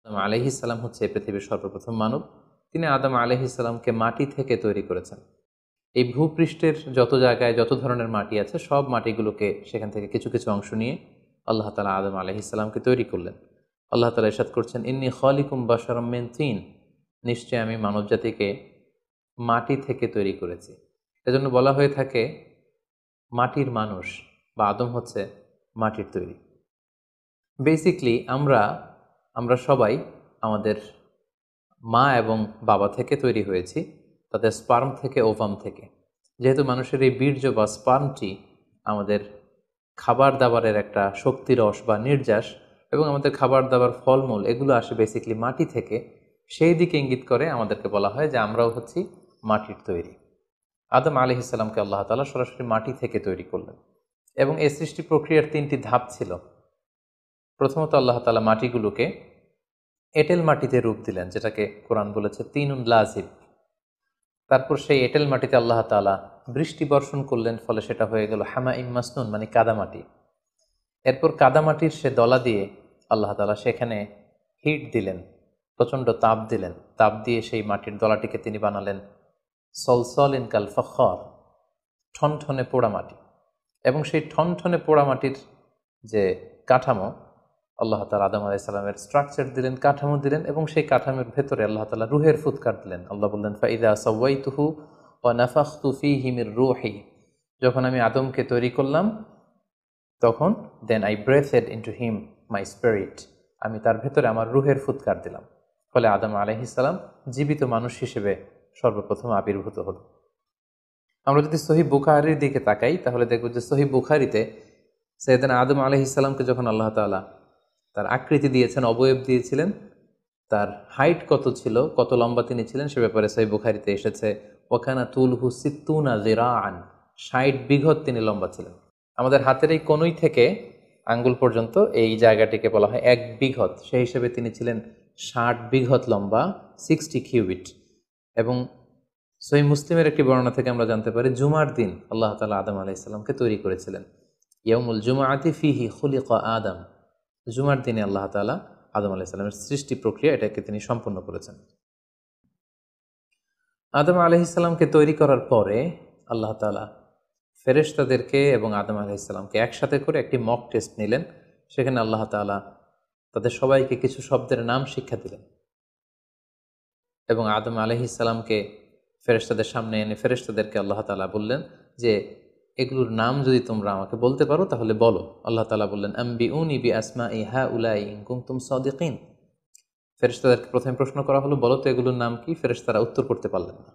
আদম আলাইহিস সালাম হচ্ছে এই পৃথিবীর সর্বপ্রথম মানব। তিনি আদম আলাইহিস সালামকে মাটি থেকে তৈরি করেছেন। এই ভূপৃষ্ঠের যত জায়গায় যত ধরনের মাটি আছে সব মাটিগুলোকে সেখান থেকে কিছু কিছু অংশ নিয়ে আল্লাহ তাআলা আদম আলাইহিস সালামকে তৈরি করলেন। আল্লাহ তাআলা ইরশাদ করছেন, ইন্নী খালিকুম বাশারাম মিন তিন, নিশ্চয় আমি মানবজাতিকে মাটি থেকে তৈরি করেছি। এজন্য বলা হয়ে থাকে মাটির মানুষ বা আদম হচ্ছে মাটির তৈরি। বেসিকলি আমরা সবাই আমাদের মা এবং বাবা থেকে তৈরি হয়েছি, তাদের স্পার্ম থেকে, ওভাম থেকে। যেহেতু মানুষের এই বীর্য বা স্পার্মটি আমাদের খাবার দাবারের একটা শক্তিরস বা নির্যাস, এবং আমাদের খাবার দাবার ফলমূল এগুলো আসে বেসিকলি মাটি থেকে, সেই দিকে ইঙ্গিত করে আমাদেরকে বলা হয় যে আমরাও হচ্ছি মাটির তৈরি। আদম আলাইহিস সালামকে আল্লাহ তাআলা সরাসরি মাটি থেকে তৈরি করলেন এবং এই সৃষ্টি প্রক্রিয়ার 3টি ধাপ ছিল। প্রথমত আল্লাহ তাআলা মাটিগুলোকে এঁটেল মাটিতে রূপ দিলেন, যেটাকে কোরআন বলেছে তিনুন লাজিব। তারপর সেই এঁটেল মাটিতে আল্লাহ তাআলা বৃষ্টি বর্ষণ করলেন, ফলে সেটা হয়ে গেল হামাইম মাসনুন, মানে কাদামাটি। এরপর কাদামাটির সে দলা দিয়ে আল্লাহ তাআলা সেখানে হিট দিলেন, প্রচণ্ড তাপ দিলেন। তাপ দিয়ে সেই মাটির দলাটিকে তিনি বানালেন সলসলিন কাল ফখর, ঠনঠনে পোড়ামাটি। এবং সেই ঠনঠনে পোড়ামাটির যে কাঠামো, আল্লাহ তাআলা আদম আলাইহিস সালামের স্ট্রাকচার দিলেন, কাঠামো দিলেন, এবং সেই কাঠামোর ভেতরে আল্লাহ তাআলা রুহের ফুৎকার দিলেন। আল্লাহ বললেন, ফাইদা সাওয়াইতুহু ওয়া নাফাখতু ফীহি মির রূহি, যখন আমি আদমকে তৈরি করলাম তখন then I breathed into him my spirit, আমি তার ভেতরে আমার রুহের ফুৎকার দিলাম। ফলে আদম আলাইহিস সালাম জীবিত মানুষ হিসেবে সর্বপ্রথম আবির্ভূত হল। আমরা যদি সহিহ বুখারীর দিকে তাকাই তাহলে দেখব যে সহিহ বুখারীতে সাইয়েদনা আদম আলাইহিস সালামকে যখন আল্লাহ তাআলা তার আকৃতি দিয়েছেন, অবয়ব দিয়েছিলেন, তার হাইট কত ছিল, কত লম্বা তিনি ছিলেন, সে ব্যাপারে সহিহ বুখারীতে এসেছে ওয়াকানা তুলহু সিত্তুনা যিরাআন, 60 বিঘত তিনি লম্বা ছিলেন। আমাদের হাতের এই কনুই থেকে আঙ্গুল পর্যন্ত এই জায়গাটিকে বলা হয় 1 বিঘত। সেই হিসেবে তিনি ছিলেন 60 বিঘত লম্বা, 60 কিউবিট। এবং সহিহ মুসলিমের একটি বর্ণনা থেকে আমরা জানতে পারি জুমার দিন আল্লাহ তাআলা আদম আলাইহিস সালামকে তৈরি করেছিলেন। ইয়াউমুল জুমআতি ফীহি খুলিকা আদম, জুমার দিনে আল্লাহ তাআলা আদম আলাইহিস সালামের সৃষ্টি প্রক্রিয়া এটাকে তিনি সম্পন্ন করেছেন। আদম আলাইহিস সালামকে তৈরি করার পরে আল্লাহ তাআলা ফেরেশতাদেরকে এবং আদম আলাইহিস সালামকে একসাথে করে একটি মক টেস্ট নিলেন। সেখানে আল্লাহ তাআলা তাদের সবাইকে কিছু শব্দের নাম শিক্ষা দিলেন এবং আদম আলাইহিস সালামকে ফেরেশতাদের সামনে এনে ফেরেশতাদেরকে আল্লাহ তাআলা বললেন যে এগুলোর নাম যদি তোমরা আমাকে বলতে পারো তাহলে বলো। আল্লাহ তাআলা বললেন, আম্বিউনি বিআসমাই হাউলাই ইন কুনতুম সাদিকিন। ফেরেশতাদেরকে প্রথমে প্রশ্ন করা হলো, বলো তো এগুলোর নাম কি? ফেরেশতারা উত্তর করতে পারলেন না।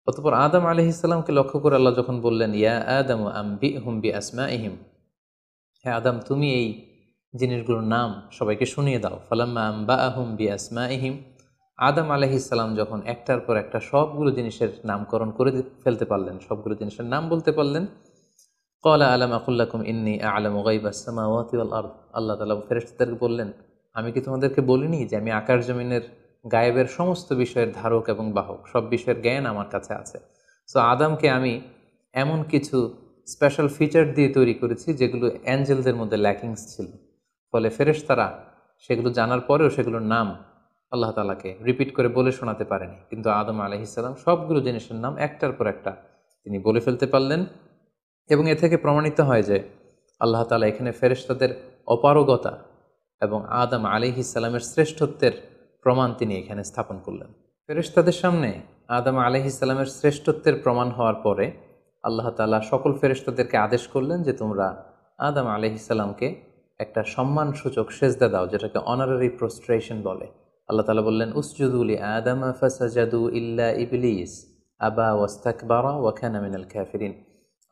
অতঃপর আদম আলাইহিস সালামকে লক্ষ্য করে আল্লাহ যখন বললেন, ইয়া আদম আম্বিহুম বিআসমাইহিম, হ্যাঁ আদম তুমি এই জিনিসগুলোর নাম সবাইকে শুনিয়ে দাও। ফালাম্মা আম্বাআহুম বিআসমাইহিম, আদম আলাইহিস সালাম যখন একটার পর একটা সবগুলো জিনিসের নামকরণ করে ফেলতে পারলেন, সবগুলো জিনিসের নাম বলতে পারলেন, ক্বালা আলাম আকুল লাকুম ইন্নী আ'লামু গায়বাস সামাওয়াতি ওয়াল আরদ, আল্লাহ তাআলা ফেরেশতাদেরকে বললেন, আমি কি তোমাদেরকে বলিনি যে আমি আকাশ জমিনের গায়েবের সমস্ত বিষয়ের ধারক এবং বাহক, সব বিষয়ের জ্ঞান আমার কাছে আছে। সো আদমকে আমি এমন কিছু স্পেশাল ফিচার দিয়ে তৈরি করেছি যেগুলো অ্যাঞ্জেলদের মধ্যে ল্যাকিংস ছিল। ফলে ফেরেশতারা সেগুলো জানার পরেও সেগুলোর নাম আল্লাহ তাআলাকে রিপিট করে বলে শোনাতে পারেনি, কিন্তু আদম আলাইহিস সালাম সবগুলো জিনিসের নাম একটার পর একটা তিনি বলে ফেলতে পারলেন। এবং এ থেকে প্রমাণিত হয় যে আল্লাহ তাআলা এখানে ফেরেশতাদের অপারগতা এবং আদম আলাইহিস সালামের শ্রেষ্ঠত্বের প্রমাণ তিনি এখানে স্থাপন করলেন। ফেরেশতাদের সামনে আদম আলাইহিস সালামের শ্রেষ্ঠত্বের প্রমাণ হওয়ার পরে আল্লাহ তাআলা সকল ফেরেশতাদেরকে আদেশ করলেন যে তোমরা আদম আলাইহিস সালামকে একটা সম্মানসূচক সেজদা দাও, যেটাকে অনারারি প্রস্ট্রেশন বলে। আল্লাহ তাআলা বললেন, উসজুদু লি আদম ফাসাজাদু ইল্লা ইবলিস আবা ওয়াস্তাকবারা ওয়া কানা মিনাল কাফিরিন।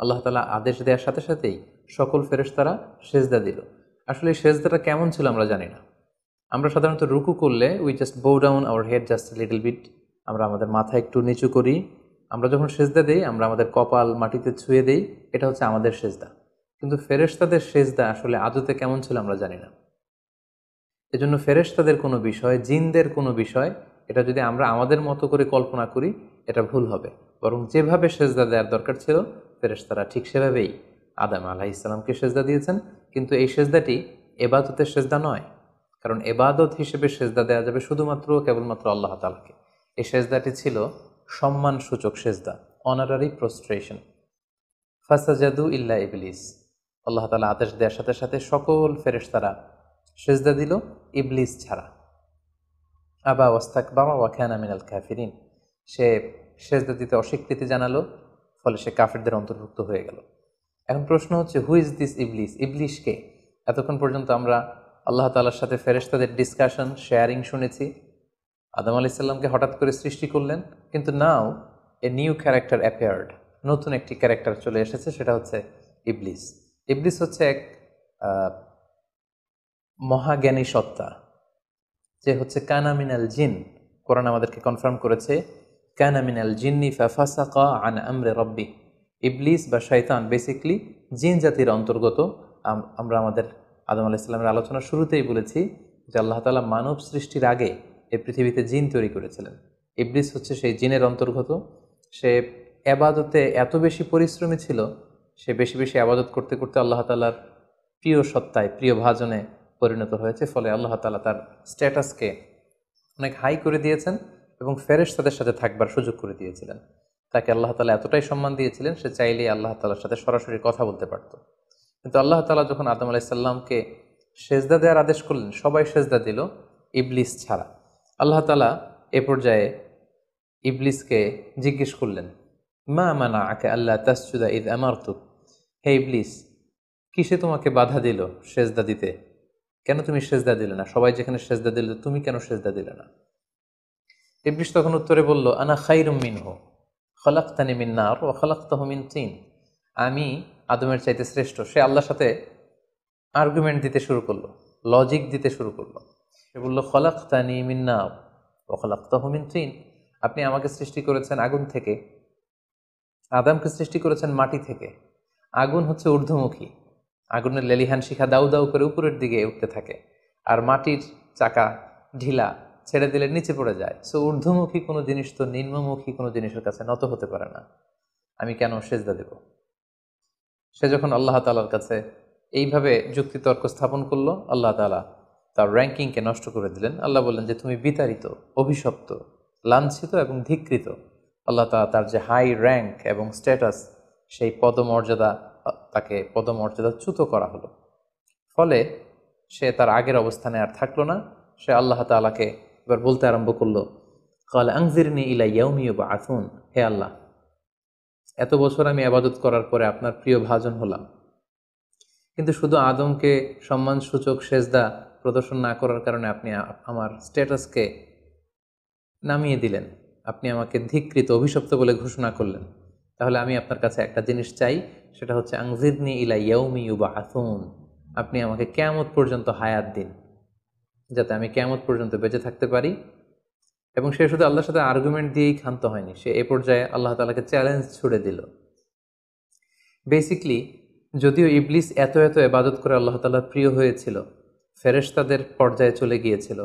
আল্লাহ তাআলা আদেশ দেওয়ার সাথে সাথেই সকল ফেরেশতারা সেজদা দিল। আসলে এই সেজদাটা কেমন ছিল আমরা জানি না। আমরা সাধারণত রুকু করলে we just bow down our head just little bit, আমরা আমাদের মাথা একটু নিচু করি। আমরা যখন সেজদা দেই আমরা আমাদের কপাল মাটিতে ছুঁয়ে দেই, এটা হচ্ছে আমাদের সেজদা। কিন্তু ফেরেশতাদের সেজদা আসলে আদতে কেমন ছিল আমরা জানি না। এজন্য ফেরেশতাদের কোনো বিষয়, জিনদের কোনো বিষয়, এটা যদি আমরা আমাদের মতো করে কল্পনা করি এটা ভুল হবে। বরং যেভাবে সেজদা দেওয়ার দরকার ছিল ফেরেশতারা ঠিক সেভাবেই আদম আলাইহিস সালামকে সেজদা দিয়েছেন। কিন্তু এই সেজদাটি ইবাদতের সেজদা নয়, কারণ এবাদত হিসেবে সেজদা দেওয়া যাবে শুধুমাত্র কেবলমাত্র আল্লাহ তাআলাকে। এই সেজদাটি ছিল সম্মানসূচক সেজদা, অনারারি প্রস্ট্রেশন। ফাসাজাদু ইল্লা ইবলিস, আল্লাহ তাআলা আদেশ দেওয়ার সাথে সাথে সকল ফেরেশতারা সেজদা দিল, ইবলিস ছাড়া। আবা ওয়াস্তাকবারা ওয়া কানা মিনাল কাফিরিন, সে সেজদা দিতে অস্বীকৃতি জানালো, ফলে সে কাফিরদের অন্তর্ভুক্ত হয়ে গেল। এখন প্রশ্ন হচ্ছে, হু ইজ দিস ইবলিস? ইবলিস কে? এতক্ষণ পর্যন্ত আমরা আল্লাহ তাআলার সাথে ফেরেশতাদের ডিসকাশন, শেয়ারিং শুনেছি। আদম আলাইহিস সালামকে হঠাৎ করে সৃষ্টি করলেন, কিন্তু নাও এ নিউ ক্যারেক্টার অ্যাপিয়ার্ড, নতুন একটি ক্যারেক্টার চলে এসেছে, সেটা হচ্ছে ইবলিস। ইবলিস হচ্ছে এক মহাজ্ঞানী সত্তা, যে হচ্ছে কানা মিনাল জিন। কোরআন আমাদেরকে কনফার্ম করেছে, কানা মিনাল জিন্নি ফাফাসাকা আন আমরি রাব্বি। ইবলিস বা শয়তান বেসিকলি জিন জাতির অন্তর্গত। আমরা আমাদের আদম আলাইহিস সালামের আলোচনার শুরুতেই বলেছি যে আল্লাহ তাআলা মানব সৃষ্টির আগে এই পৃথিবীতে জিন তৈরি করেছিলেন। ইবলিস হচ্ছে সেই জিনের অন্তর্গত। সে এবাদতে এত বেশি পরিশ্রমী ছিল, সে বেশি বেশি আবাদত করতে করতে আল্লাহ তাআলার প্রিয় সত্তায়, প্রিয় ভাজনে পরিণত হয়েছে। ফলে আল্লাহ তাআলা তার স্ট্যাটাসকে অনেক হাই করে দিয়েছেন এবং ফেরেশতাদের সাথে থাকবার সুযোগ করে দিয়েছিলেন। তাকে আল্লাহ তাআলা এতটাই সম্মান দিয়েছিলেন, সে চাইলেই আল্লাহ তাআলার সাথে সরাসরি কথা বলতে পারত। কিন্তু আল্লাহ তাআলা যখন আদম আলাইহিস সালামকে সেজদা দেওয়ার আদেশ করলেন, সবাই সেজদা দিল, ইবলিস ছাড়া। আল্লাহ তাআলা এ পর্যায়ে ইবলিসকে জিজ্ঞেস করলেন, মা মানাআকা আল্লা তাসজুদা ইয আমারতুক, হে ইবলিস, কিসে তোমাকে বাধা দিল সেজদা দিতে? কেন তুমি সেজদা দিলে না? সবাই যেখানে সেজদা দিল, তুমি কেন সেজদা দিলে না? ইবলিস তখন উত্তরে বলল, আনা খায়রুম মিনহু খলাকতানি মিন নার ওয়া খলাকতাহু মিন তিন। আমি আদমের চাইতে শ্রেষ্ঠ। সে আল্লাহর সাথে আর্গুমেন্ট দিতে শুরু করলো, লজিক দিতে শুরু করলো। সে বলল, খলাকতানি মিন নার ওয়া খলাকতাহু মিন তিন। আপনি আমাকে সৃষ্টি করেছেন আগুন থেকে, আদমকে সৃষ্টি করেছেন মাটি থেকে। আগুন হচ্ছে ঊর্ধ্বমুখী, আগুনের লেলিহান শিখা দাউ দাউ করে উপরের দিকে উঠতে থাকে, আর মাটির চাকা ঢিলা, ছেড়ে দিলে নিচে পড়ে যায়। সো ঊর্ধ্বমুখী কোনো জিনিস তো নিম্নমুখী কোনো জিনিসের কাছে নত হতে পারে না। আমি কেন সেজদা দেব? সে যখন আল্লাহ তাআলার কাছে এইভাবে যুক্তিতর্ক স্থাপন করলো, আল্লাহ তাআলা তার র্যাঙ্কিংকে নষ্ট করে দিলেন। আল্লাহ বললেন যে তুমি বিতাড়িত, অভিশপ্ত, লাঞ্ছিত এবং ধিক্কৃত। আল্লাহ তাআলা তার যে হাই র্যাঙ্ক এবং স্ট্যাটাস, সেই পদমর্যাদা, তাকে পদমর্যাদাচ্যুত করা হলো। ফলে সে তার আগের অবস্থানে আর থাকলো না। সে আল্লাহ তাআলাকে এবার বলতে আরম্ভ করলো, ক্বালা আনজিরনি ইলা ইয়াউমি ইউবআসুন, হে আল্লাহ, এত বছর আমি ইবাদত করার পরে আপনার প্রিয় ভাজন হলাম, কিন্তু শুধু আদমকে সম্মানসূচক সেজদা প্রদর্শন না করার কারণে আপনি আমার স্ট্যাটাসকে নামিয়ে দিলেন, আপনি আমাকে ধিক্কৃত, অভিশপ্ত বলে ঘোষণা করলেন। তাহলে আমি আপনার কাছে একটা জিনিস চাই, সেটা হচ্ছে আনজিরনি ইলা ইয়াউমি ইউবআসুন, আপনি আমাকে কিয়ামত পর্যন্ত হায়াত দিন, যাতে আমি কিয়ামত পর্যন্ত বেঁচে থাকতে পারি। এবং সে শুধু আল্লাহর সাথে আর্গুমেন্ট দিয়েই ক্ষান্ত হয়নি, সে এ পর্যায়ে আল্লাহ তাআলাকে চ্যালেঞ্জ ছুড়ে দিল। বেসিকলি যদিও ইবলিস এত এত ইবাদত করে আল্লাহ তাআলার প্রিয় হয়েছিল, ফেরেশতাদের পর্যায়ে চলে গিয়েছিল,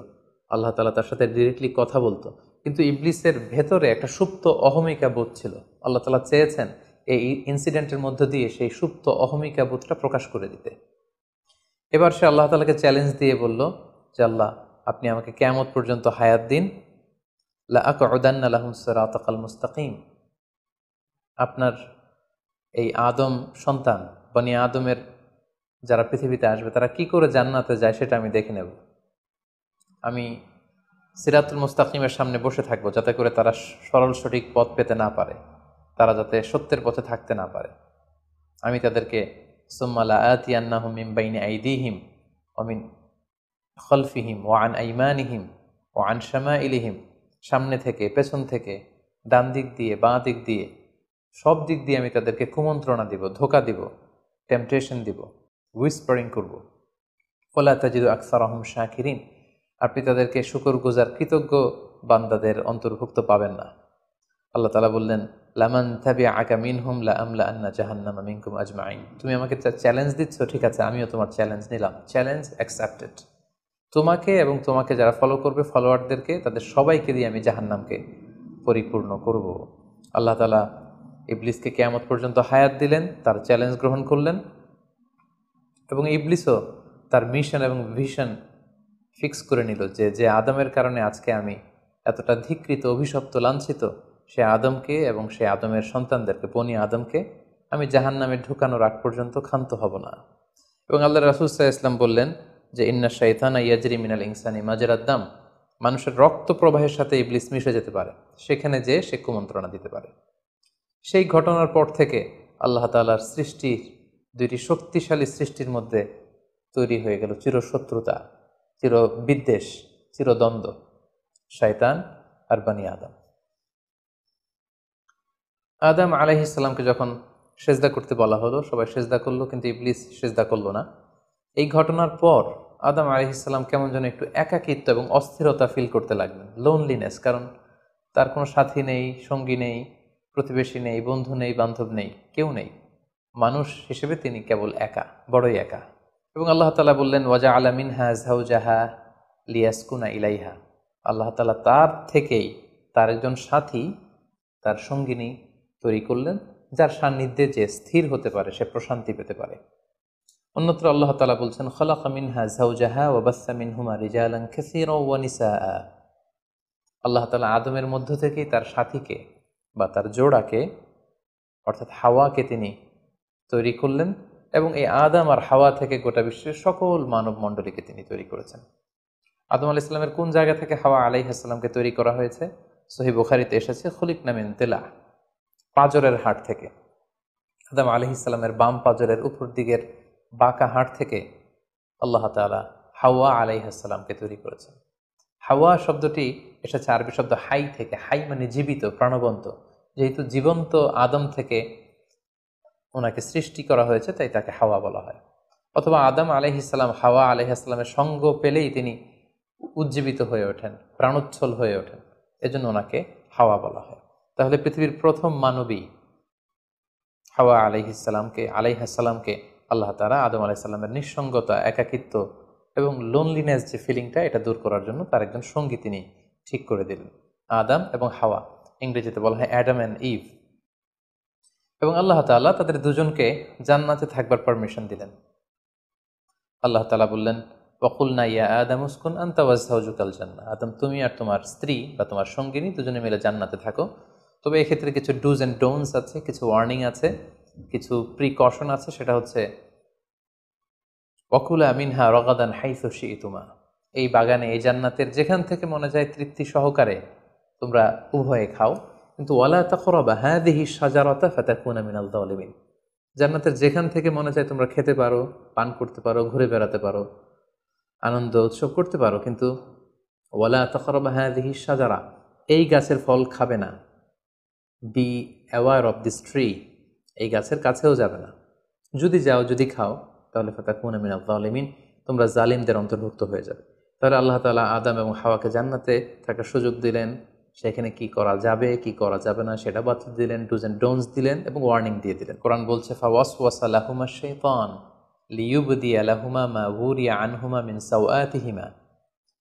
আল্লাহ তাআলা তার সাথে ডিরেক্টলি কথা বলতো, কিন্তু ইবলিসের ভেতরে একটা সুপ্ত অহমিকা বোধ ছিল। আল্লাহ তাআলা চেয়েছেন এই ইনসিডেন্টের মধ্য দিয়ে সেই সুপ্ত অহমিকা বোধটা প্রকাশ করে দিতে। এবার সে আল্লাহ তাআলাকে চ্যালেঞ্জ দিয়ে বলল যে আল্লাহ, আপনি আমাকে কিয়ামত পর্যন্ত হায়াত দিন, লা আকউদান্না লাহুম সিরাতাকাল মুস্তাকিম, আপনার এই আদম সন্তান, বনি আদমের যারা পৃথিবীতে আসবে, তারা কি করে জান্নাতে যায় সেটা আমি দেখে নেব। আমি সিরাতুল মুস্তাকিমের সামনে বসে থাকবো, যাতে করে তারা সরল সঠিক পথ পেতে না পারে, তারা যাতে সত্যের পথে থাকতে না পারে। আমি তাদেরকে সুম্মা লাআতিয়ান্নাহুম মিন বাইনি আইদিহিম ওয়া মিন খলফিহিম ওয়া আন আইমানিহিম ওয়া আন শামাইলিহিম, সামনে থেকে, পেছন থেকে, ডান দিক দিয়ে, বাঁ দিক দিয়ে, সব দিক দিয়ে আমি তাদেরকে কুমন্ত্রণা দিব, ধোকা দিব, টেম্পটেশন দিব, হুইসপারিং করব। ওয়ালা তাজিদু আকসারাহুম শাকিরিন, আপনি তাদেরকে শুকরগুজার, কৃতজ্ঞ বান্দাদের অন্তর্ভুক্ত পাবেন না। আল্লাহ তাআলা বললেন, লামান তাবিআকা মিনহুম লাআমলাআন্না জাহান্নামা মিনকুম আজমাইন, তুমি আমাকে চ্যালেঞ্জ দিচ্ছ, ঠিক আছে, আমিও তোমার চ্যালেঞ্জ নিলাম, চ্যালেঞ্জ অ্যাকসেপ্টেড। তোমাকে এবং তোমাকে যারা ফলো করবে, ফলোয়ারদেরকে, তাদের সবাইকে দিয়ে আমি জাহান্নামকে পরিপূর্ণ করব। আল্লাহ তাআলা ইবলিসকে কিয়ামত পর্যন্ত হায়াত দিলেন, তার চ্যালেঞ্জ গ্রহণ করলেন, এবং ইবলিসও তার মিশন এবং ভিশন ফিক্স করে নিল যে যে আদমের কারণে আজকে আমি এতটা ধিকৃত, অভিশপ্ত, লাঞ্ছিত, সে আদমকে এবং সে আদমের সন্তানদেরকে, বনি আদমকে আমি জাহান্নামে ঢুকানোর আগ পর্যন্ত ক্ষান্ত হব না। এবং আল্লাহ রাসূল সাল্লাল্লাহু আলাইহি ওয়াসাল্লাম বললেন যে ইন্না শাইতানা ইয়াজরি মিনাল ইনসানি মাজরাদ দাম, মানুষের রক্ত প্রবাহের সাথে ইবলিস মিশে যেতে পারে, সেখানে যে সে কুমন্ত্রণা দিতে পারে। সেই ঘটনার পর থেকে আল্লাহ তাআলার সৃষ্টির দুইটি শক্তিশালী সৃষ্টির মধ্যে তৈরি হয়ে গেল চিরশত্রুতা, চিরবিদ্বেষ, চিরদ্বন্দ্ব, শয়তান আর বনি আদম। আদম আলাইহিস সালামকে যখন সেজদা করতে বলা হলো, সবাই সেজদা করলো, কিন্তু ইবলিস সেজদা করলো না। এই ঘটনার পর আদম আলাইহিস সালাম কেমন যেন একটু একাকিত্ব এবং অস্থিরতা ফিল করতে লাগলেন, লোনলিনেস, কারণ তার কোনো সাথী নেই, সঙ্গী নেই, প্রতিবেশী নেই, বন্ধু নেই, বান্ধব নেই, কেউ নেই। মানুষ হিসেবে তিনি কেবল একা, বড়ই একা। এবং আল্লাহ তাআলা বললেন ওয়াজআলা মিনহা যাওজাহা লিয়াসকুনা ইলাইহা, আল্লাহ তাআলা তার থেকেই তার একজন সাথী, তার সঙ্গিনী তৈরি করলেন, যার সান্নিধ্যে যে স্থির হতে পারে, সে প্রশান্তি পেতে পারে। অন্যত্র আল্লাহ তাআলা বলছেন খালাকা মিনহা যাওজাহা ওয়া বাসসা মিনহুমা রিজালান কাসীরা ওয়া নিসাআ, আল্লাহ তাআলা আদমের মধ্য থেকেই তার সাথীকে বা তার জোড়াকে, অর্থাৎ হাওয়াকে তিনি তৈরি করলেন, এবং এই আদম আর হাওয়া থেকে গোটা বিশ্বের সকল মানব মণ্ডলীকে তিনি তৈরি করেছেন। আদম আলাইহিস সালামের কোন জায়গা থেকে হাওয়া আলাইহিস সালামকে তৈরি করা হয়েছে? সহিহ বুখারীতে এসেছে খুলিকনা মিন তিলা, পাঁজরের হাড় থেকে। আদম আলাইহিস সালামের বাম পাঁজরের উপর দিকের বাঁকা হাড় থেকে আল্লাহ তাআলা হাওয়া আলাইহিস সালামকে তৈরি করেছেন। হাওয়া শব্দটি এসেছে আরবি শব্দ হাই থেকে। হাই মানে জীবিত, প্রাণবন্ত। যেহেতু জীবন্ত আদম থেকে ওনাকে সৃষ্টি করা হয়েছে, তাই তাকে হাওয়া বলা হয়। অথবা আদম আলাইহিস সালাম হাওয়া আলাইহিস সালামের সঙ্গ পেলেই তিনি উজ্জীবিত হয়ে ওঠেন, প্রাণোচ্ছল হয়ে ওঠেন, এজন্য ওনাকে হাওয়া বলা হয়। তাহলে পৃথিবীর প্রথম মানবী হাওয়া আলাইহিস সালামকে আল্লাহ তাআলা আদম আলাইহিস সালামের নিঃসঙ্গতা, একাকিত্ব এবং লোনলিনেস যে ফিলিংটা, এটা দূর করার জন্য তার একজন সঙ্গী তিনি ঠিক করে দিলেন, আদম এবং হাওয়া। ইংরেজিতে বলা হয় অ্যাডাম অ্যান্ড ইভ। এবং আল্লাহ তাআলা তাদের দুজনকে জান্নাতে থাকবার পারমিশন দিলেন। আল্লাহ তাআলা বললেন ওয়াকুলনা ইয়া আদম উসকুন আনতা ওয়া যাওজুকাল জান্নাহ, আদম তুমি আর তোমার স্ত্রী বা তোমার সঙ্গিনী দুজনে মিলে জান্নাতে থাকো। তবে এক্ষেত্রে কিছু ডুজ অ্যান্ড ডোন্টস আছে, কিছু ওয়ার্নিং আছে, কিছু প্রিকশন আছে। সেটা হচ্ছে ওয়াকুলা মিনহা রাগাদান হাইসু শি'তুমা, এই বাগানে, এই জান্নাতের যেখান থেকে মনে যায় তৃপ্তি সহকারে তোমরা উভয়ে খাও, কিন্তু ওয়ালা তাকরাবা হাযিহি শাজারাতা ফাতাকুনা মিনাল যালিমিন, জান্নাতের যেখান থেকে মনে যায় তোমরা খেতে পারো, পান করতে পারো, ঘুরে বেড়াতে পারো, আনন্দ উৎসব করতে পারো, কিন্তু ওয়ালা তাকরাবা হাযিহি শাজারা, এই গাছের ফল খাবে না। Be aware of this tree, এই গাছের কাছেও যাবে না। যদি যাও, যদি খাও, তাহলে ফাতাকুনা মিনাল যালিমিন, তোমরা জালিমদের অন্তর্ভুক্ত হয়ে যাবে। তাহলে আল্লাহ তাআলা আদম এবং হাওয়াকে জান্নাতে থাকার সুযোগ দিলেন, সেখানে কি করা যাবে, কি করা যাবে না সেটা বাতলে দিলেন, ডুজ অ্যান্ড ডোন্টস দিলেন এবং ওয়ার্নিং দিয়ে দিলেন। কোরআন বলছে ফাওয়াসওয়াসা লাহুমা শাইতান লিইউবদিয়া লাহুমা মা উরিয়া আনহুমা মিন সাওআতিহিমা,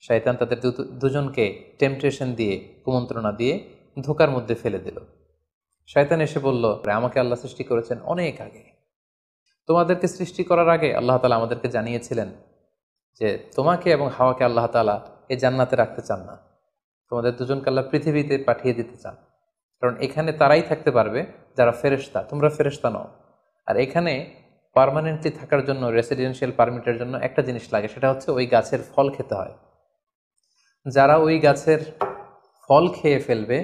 শয়তান তাদের দুজনকে টেম্পটেশন দিয়ে, কুমন্ত্রণা দিয়ে ধোঁকার মধ্যে ফেলে দিল। শয়তান এসে বলল, আমাকে আল্লাহ সৃষ্টি করেছেন অনেক আগে, তোমাদেরকে সৃষ্টি করার আগে আল্লাহ তাআলা আমাদেরকে জানিয়েছিলেন যে তোমাকে এবং হাওয়াকে আল্লাহ তাআলা এই জান্নাতে রাখতে চান না, তোমাদের দুজনকে আল্লাহ পৃথিবীতে পাঠিয়ে দিতে চান। কারণ এখানে তারাই থাকতে পারবে যারা ফেরেশতা, তোমরা ফেরেশতা নও। আর এখানে পার্মানেন্টলি থাকার জন্য, রেসিডেন্সিয়াল পারমিটের জন্য একটা জিনিস লাগে, সেটা হচ্ছে ওই গাছের ফল খেতে হয়। যারা ওই গাছের ফল খেয়ে ফেলবে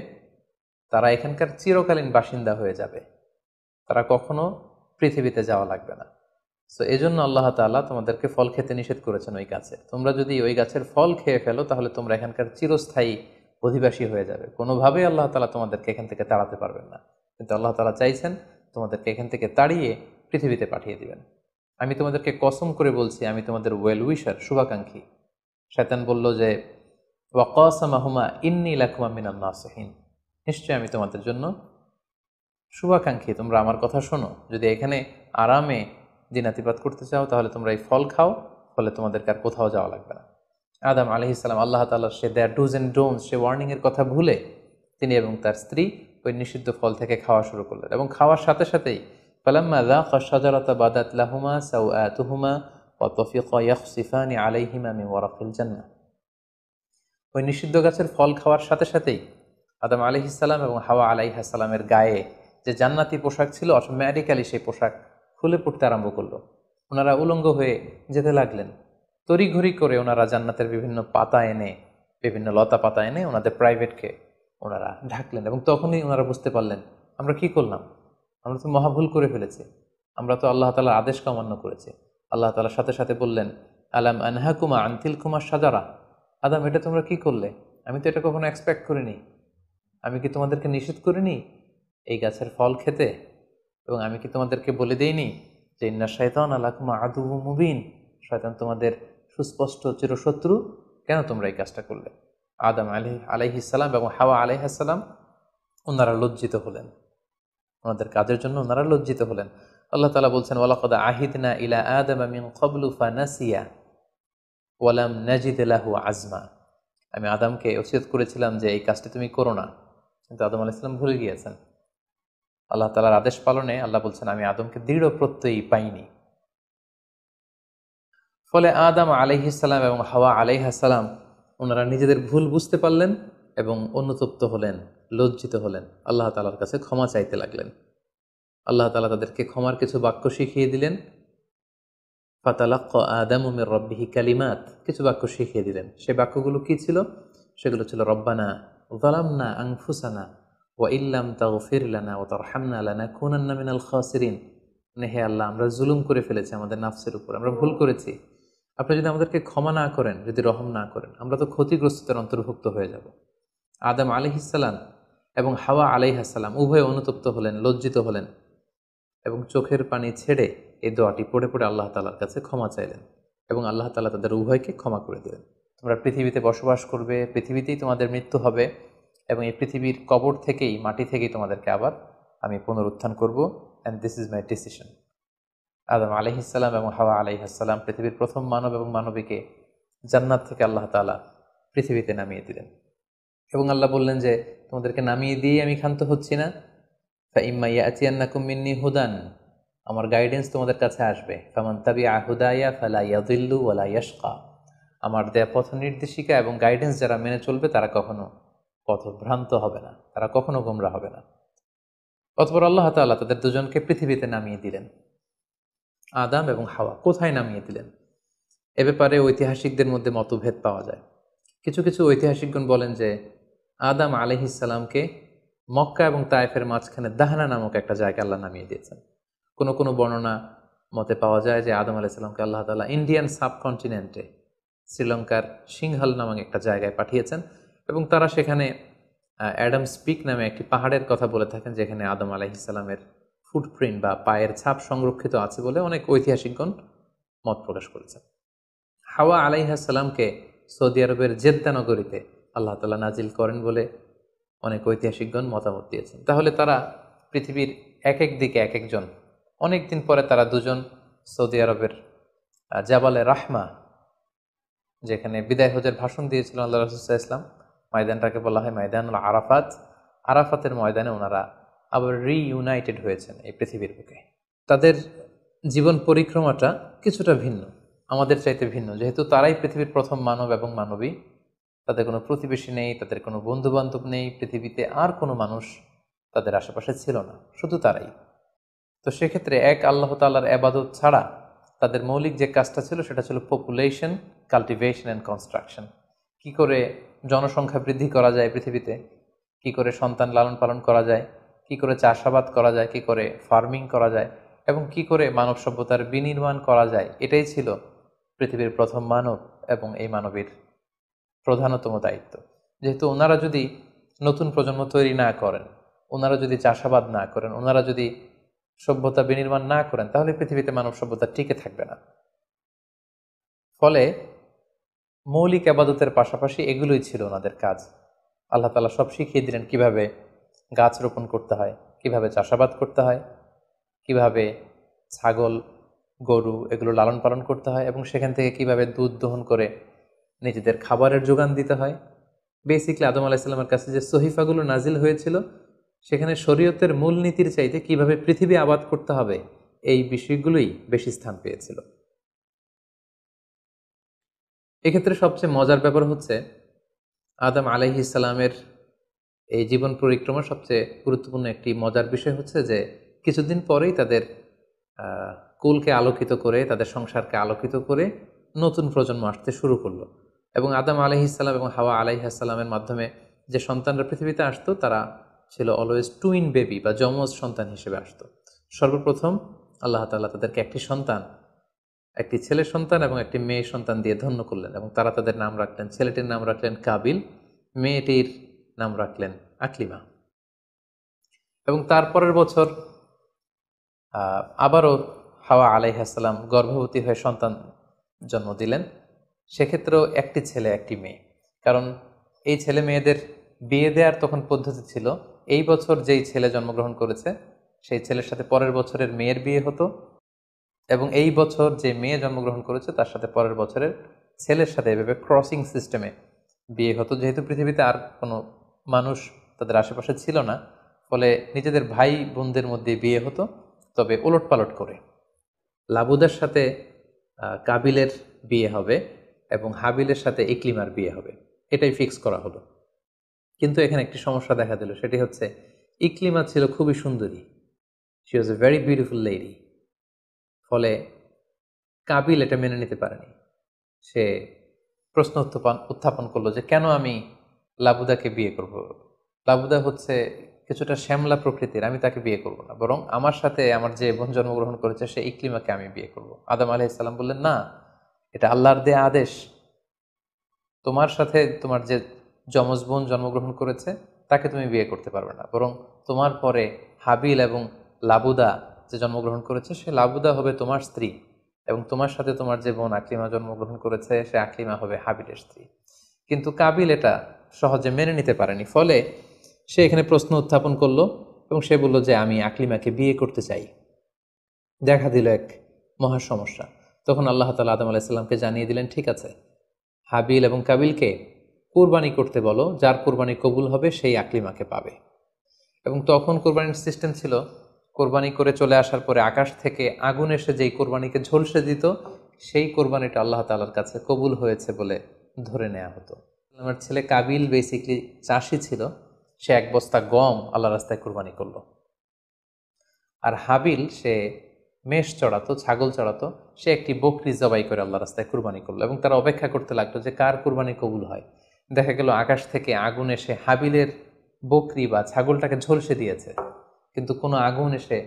তারা এখানকার চিরকালীন বাসিন্দা হয়ে যাবে, তারা কখনো পৃথিবীতে যাওয়া লাগবে না। সো এই জন্য আল্লাহ তাআলা তোমাদেরকে ফল খেতে নিষেধ করেছেন ওই গাছে। তোমরা যদি ওই গাছের ফল খেয়ে ফেলো তাহলে তোমরা এখানকার চিরস্থায়ী অধিবাসী হয়ে যাবে। কোনোভাবেই আল্লাহ তাআলা তোমাদেরকে এখান থেকে তাড়াতে পারবেন না। কিন্তু আল্লাহ তাআলা চাইছেন তোমাদেরকে এখান থেকে তাড়িয়ে পৃথিবীতে পাঠিয়ে দিবেন। আমি তোমাদেরকে কসম করে বলছি, আমি তোমাদের ওয়েল উইশার, শুভাকাঙ্ক্ষী। শয়তান বলল যে ওয়াকাসামাহুমা ইন্নী লাকুমা মিনান নাসিহিন, নিশ্চয় আমি তোমাদের জন্য শুভাকাঙ্ক্ষী, তোমরা আমার কথা শোনো। যদি এখানে আরামে দিনাতিপাত করতে চাও তাহলে তোমরা এই ফল খাও, ফলে তোমাদেরকে আর কোথাও যাওয়া লাগবে না। আদম আলাইহিস সালাম আল্লাহ তাআলার সে দেয়ার ডুজ অ্যান্ড ডোন্টস, সে ওয়ার্নিংয়ের কথা ভুলে তিনি এবং তার স্ত্রী ওই নিষিদ্ধ ফল থেকে খাওয়া শুরু করলেন। এবং খাওয়ার সাথে সাথেই ফালাম্মা যাকা শাজারাতা বাদাত লাহুমা সাওআতুহুমা ওয়া তাফিকা ইয়াখসিফানি আলাইহিমা মিন ওয়ারাকিল জান্নাহ, ওই নিষিদ্ধ গাছের ফল খাওয়ার সাথে সাথেই আদম আলাইহিসসালাম এবং হাওয়া আলাইহিসসালামের গায়ে যে জান্নাতি পোশাক ছিল অটোমেটিক্যালি সেই পোশাক খুলে পড়তে আরম্ভ করলো। ওনারা উলঙ্গ হয়ে যেতে লাগলেন। তড়িঘড়ি করে ওনারা জান্নাতের বিভিন্ন পাতা এনে, বিভিন্ন লতা পাতা এনে ওনাদের প্রাইভেটকে ওনারা ঢাকলেন। এবং তখনই ওনারা বুঝতে পারলেন, আমরা কি করলাম, আমরা তো মহাভুল করে ফেলেছি, আমরা তো আল্লাহ তাআলার আদেশকে অমান্য করেছি। আল্লাহ তাআলার সাথে সাথে বললেন, আলাম আনহাকুমা আনতিল কুমার সাজারা, আদম এটা তোমরা কি করলে, আমি তো এটা কখনো এক্সপেক্ট করিনি, আমি কি তোমাদেরকে নিষেধ করিনি এই গাছের ফল খেতে, এবং আমি কি তোমাদেরকে বলে দেইনি যে ইন্না শাইতান লাকুম আদুউম মুবিন, শয়তান তোমাদের সুস্পষ্ট চিরশত্রু, কেন তোমরা এই কাজটা করলে? আদম আলাইহিসসালাম এবং হাওয়া আলাইহিসসালাম ওনারা লজ্জিত হলেন, ওনাদের কাজের জন্য ওনারা লজ্জিত হলেন। আল্লাহ তাআলা বলছেন, ওয়ালাকাদ আহিদনা ইলা আদামা মিন ক্বাবলু ফানাসিয়া ওয়ালাম নাজিদ লাহু আজমা, আমি আদমকে ওসিয়ত করেছিলাম যে এই কাজটি তুমি করো না, কিন্তু আদম আলাইহিস সালাম ভুলে গিয়েছেন। আল্লাহ তাআলার আদেশ পালনে আল্লাহ বলছেন, আমি আদমকে দৃঢ় প্রত্যয়ী পাইনি। ফলে আদম আলাইহিসসালাম এবং হাওয়া আলাইহিসসালাম ওনারা নিজেদের ভুল বুঝতে পারলেন এবং অনুতপ্ত হলেন, লজ্জিত হলেন, আল্লাহ তাআলার কাছে ক্ষমা চাইতে লাগলেন। আল্লাহ তাআলা তাদেরকে ক্ষমার কিছু বাক্য শিখিয়ে দিলেন। ফাতালাক্কা আদামু মির রাব্বিহি কালিমাত, কিছু বাক্য শিখিয়ে দিলেন। সেই বাক্যগুলো কি ছিল? সেগুলো ছিল, রব্বানা যালামনা আনফুসানা ওয়া ইল্লাম তাগফির লানা ওয়া তারহামনা লানাকুনান্না মিনাল খাসিরিন, হে আল্লাহ, আমরা জুলুম করে ফেলেছি আমাদের নাফসের উপর, আমরা ভুল করেছি, আপনি যদি আমাদেরকে ক্ষমা না করেন, যদি রহম না করেন, আমরা তো ক্ষতিগ্রস্তদের অন্তর্ভুক্ত হয়ে যাব। আদম আলাইহিসসালাম এবং হাওয়া আলাইহিসসালাম উভয়ে অনুতপ্ত হলেন, লজ্জিত হলেন এবং চোখের পানি ছেড়ে এই দোয়াটি পড়ে পড়ে আল্লাহ তাআলার কাছে ক্ষমা চাইলেন এবং আল্লাহ তাআলা তাদের উভয়কে ক্ষমা করে দিলেন। তোমরা পৃথিবীতে বসবাস করবে, পৃথিবীতেই তোমাদের মৃত্যু হবে এবং এই পৃথিবীর কবর থেকেই, মাটি থেকেই তোমাদেরকে আবার আমি পুনরুত্থান করব, and this is my decision. Adam আলাইহিসসালাম এবং হাওয়া আলাইহিসসালাম পৃথিবীর প্রথম মানব এবং মানবীকে জান্নাত থেকে আল্লাহ তাআলা পৃথিবীতে নামিয়ে দিলেন এবং আল্লাহ বললেন যে তোমাদেরকে নামিয়ে দিয়ে আমি ক্ষান্ত হচ্ছি না, ফাইম্মা ইয়াতিয়ান্নাকুম মিন্নি হুদান, আমার গাইডেন্স তোমাদের কাছে আসবে, ফামান তাবিআ হুদায়া ফালা ইয়াদিল্লু ওয়ালা ইয়াশকা, আমার দেয়া পথ নির্দেশিকা এবং গাইডেন্স যারা মেনে চলবে তারা কখনো পথভ্রান্ত হবে না, তারা কখনো গোমরা হবে না। অতঃপর আল্লাহ তাআলা তাদের দুজনকে পৃথিবীতে নামিয়ে দিলেন। আদম এবং হাওয়া কোথায় নামিয়ে দিলেন এ ব্যাপারে ঐতিহাসিকদের মধ্যে মতভেদ পাওয়া যায়। কিছু কিছু ঐতিহাসিকগণ বলেন যে আদম আলাইহিসসালামকে মক্কা এবং তায়েফের মাঝখানে দাহনা নামক একটা জায়গায় আল্লাহ নামিয়ে দিয়েছেন। কোনো কোনো বর্ণনা মতে পাওয়া যায় যে আদম আলাইহিসসালামকে আল্লাহ তাআলা ইন্ডিয়ান সাবকন্টিনেন্টে শ্রীলঙ্কার সিংহাল নামক একটা জায়গায় পাঠিয়েছেন এবং তারা সেখানে অ্যাডামস পিক নামে একটি পাহাড়ের কথা বলে থাকেন, যেখানে আদম আলাইহিসসালামের ফুটপ্রিন্ট বা পায়ের ছাপ সংরক্ষিত আছে বলে অনেক ঐতিহাসিকগণ মত প্রকাশ করেছেন। হাওয়া আলাইহিসসালামকে সৌদি আরবের জেদ্দা নগরীতে আল্লাহ তাআলা নাজিল করেন বলে অনেক ঐতিহাসিকগণ মতামত দিয়েছেন। তাহলে তারা পৃথিবীর এক এক দিকে এক একজন, অনেক দিন পরে তারা দুজন সৌদি আরবের জাবালে রাহমা, যেখানে বিদায় হজের ভাষণ দিয়েছিলেন আল্লাহ রাসূল সাল্লাল্লাহু আলাইহি ওয়াসাল্লাম, ময়দানটাকে বলা হয় ময়দানুল আরাফাত, আরাফাতের ময়দানে ওনারা আবার রিইউনাইটেড হয়েছেন এই পৃথিবীর বুকে। তাদের জীবন পরিক্রমাটা কিছুটা ভিন্ন, আমাদের চাইতে ভিন্ন, যেহেতু তারাই পৃথিবীর প্রথম মানব এবং মানবী। তাদের কোনো প্রতিবেশী নেই, তাদের কোনো বন্ধুবান্ধব নেই, পৃথিবীতে আর কোনো মানুষ তাদের আশেপাশে ছিল না, শুধু তারাই। তো সেক্ষেত্রে এক আল্লাহ তাআলার ইবাদত ছাড়া তাদের মৌলিক যে কাজটা ছিল সেটা ছিল পপুলেশন, কাল্টিভেশন অ্যান্ড কনস্ট্রাকশন। কি করে জনসংখ্যা বৃদ্ধি করা যায় পৃথিবীতে, কি করে সন্তান লালন পালন করা যায়, কি করে চাষাবাদ করা যায়, কি করে ফার্মিং করা যায় এবং কি করে মানব সভ্যতার বিনির্মাণ করা যায়, এটাই ছিল পৃথিবীর প্রথম মানব এবং এই মানবীর প্রধানতম দায়িত্ব। যেহেতু ওনারা যদি নতুন প্রজন্ম তৈরি না করেন, ওনারা যদি চাষাবাদ না করেন, ওনারা যদি সভ্যতা বিনির্মাণ না করেন, তাহলে পৃথিবীতে মানব সভ্যতা টিকে থাকবে না। ফলে মৌলিক ইবাদতের পাশাপাশি এগুলোই ছিল ওনাদের কাজ। আল্লাহ তাআলা সব শিখিয়ে দিলেন কিভাবে গাছ রোপণ করতে হয়, কিভাবে চাষাবাদ করতে হয়, কিভাবে ছাগল গরু এগুলো লালন পালন করতে হয় এবং সেখান থেকে কিভাবে দুধ দহন করে নিজেদের খাবারের যোগান দিতে হয়। বেসিকলি আদম আলাইহিস সালামের কাছে যে সহিফাগুলো নাজিল হয়েছিল সেখানে শরীয়তের মূলনীতির চাইতে কিভাবে পৃথিবী আবাদ করতে হবে এই বিষয়গুলোই বেশি স্থান পেয়েছিল। এক্ষেত্রে সবচেয়ে মজার ব্যাপার হচ্ছে আদম আলাইহিস সালামের এই জীবন পরিক্রমার সবচেয়ে গুরুত্বপূর্ণ একটি মজার বিষয় হচ্ছে যে কিছুদিন পরেই তাদের কুলকে আলোকিত করে, তাদের সংসারকে আলোকিত করে নতুন প্রজন্ম আসতে শুরু করলো। এবং আদম আলাইহিস সালাম এবং হাওয়া আলাইহিস সালামের মাধ্যমে যে সন্তানরা পৃথিবীতে আসতো তারা ছিল অলওয়েজ টুইন বেবি বা যমজ সন্তান হিসেবে আসতো। সর্বপ্রথম আল্লাহ তাআলা তাদেরকে একটি সন্তান, একটি ছেলে সন্তান এবং একটি মেয়ে সন্তান দিয়ে ধন্য করলেন এবং তারা তাদের নাম রাখলেন, ছেলেটির নাম রাখলেন কাবিল, মেয়েটির নাম রাখলেন আকলিমা। এবং তারপরের বছর আবারও হাওয়া আলাইহিস সালাম গর্ভবতী হয়ে সন্তান জন্ম দিলেন। সেক্ষেত্রেও একটি ছেলে একটি মেয়ে, কারণ এই ছেলে মেয়েদের বিয়ে দেওয়ার তখন পদ্ধতি ছিল এই বছর যেই ছেলে জন্মগ্রহণ করেছে সেই ছেলের সাথে পরের বছরের মেয়ের বিয়ে হতো, এবং এই বছর যে মেয়ে জন্মগ্রহণ করেছে তার সাথে পরের বছরের ছেলের সাথে এভাবে ক্রসিং সিস্টেমে বিয়ে হতো। যেহেতু পৃথিবীতে আর কোনো মানুষ তাদের আশেপাশে ছিল না, ফলে নিজেদের ভাই বোনদের মধ্যে বিয়ে হতো, তবে ওলটপালট করে। লাবুদার সাথে কাবিলের বিয়ে হবে এবং হাবিলের সাথে ইকলিমার বিয়ে হবে, এটাই ফিক্স করা হলো। কিন্তু এখানে একটি সমস্যা দেখা দিল, সেটি হচ্ছে ইকলিমা ছিল খুবই সুন্দরী, she was a very beautiful lady. ফলে কাবিল এটা মেনে নিতে পারেনি। সে প্রশ্ন উত্থাপন করলো যে কেন আমি লাবুদাকে বিয়ে করব? লাবুদা হচ্ছে কিছুটা শ্যামলা প্রকৃতির, আমি তাকে বিয়ে করব না, বরং আমার সাথে আমার যে বোন জন্মগ্রহণ করেছে সে ইকলিমাকে আমি বিয়ে করব। আদম আলাইহিস সালাম বললেন, না, এটা আল্লাহর দেয়া আদেশ। তোমার সাথে তোমার যে যমজ বোন জন্মগ্রহণ করেছে তাকে তুমি বিয়ে করতে পারবে না, বরং তোমার পরে হাবিল এবং লাবুদা যে জন্মগ্রহণ করেছে সে লাবুদা হবে তোমার স্ত্রী, এবং তোমার সাথে তোমার যে বোন আকলিমা জন্মগ্রহণ করেছে সে আকলিমা হবে হাবিলের স্ত্রী। কিন্তু কাবিল এটা সহজে মেনে নিতে পারেনি, ফলে সে এখানে প্রশ্ন উত্থাপন করলো এবং সে বলল যে আমি আকলিমাকে বিয়ে করতে চাই। দেখা দিল এক মহা সমস্যা। তখন আল্লাহ তাআলা আদম আলাইহিস সালামকে জানিয়ে দিলেন, ঠিক আছে, হাবিল এবং কাবিলকে কোরবানি করতে বলো, যার কোরবানি কবুল হবে সেই আকলিমাকে পাবে। এবং তখন কোরবানির সিস্টেম ছিল, কোরবানি করে চলে আসার পরে আকাশ থেকে আগুন এসে যেই কোরবানিকে ঝলসে দিত সেই কোরবানিটা আল্লাহ তাআলার কাছে কবুল হয়েছে বলে ধরে নেওয়া হতো। আমার ছেলে কাবিল বেসিকলি চাষি ছিল, সে এক বস্তা গম আল্লাহ রাস্তায় কোরবানি করলো। আর হাবিল সে মেষ চড়াতো, ছাগল চড়াতো, সে একটি বকরি জবাই করে আল্লাহ রাস্তায় কুরবানি করলো এবং তারা অপেক্ষা করতে লাগলো যে কার কুরবানি কবুল হয়। দেখা গেল আকাশ থেকে আগুন এসে হাবিলের বকরি বা ছাগলটাকে ঝলসে দিয়েছে, কিন্তু কোনো আগুন এসে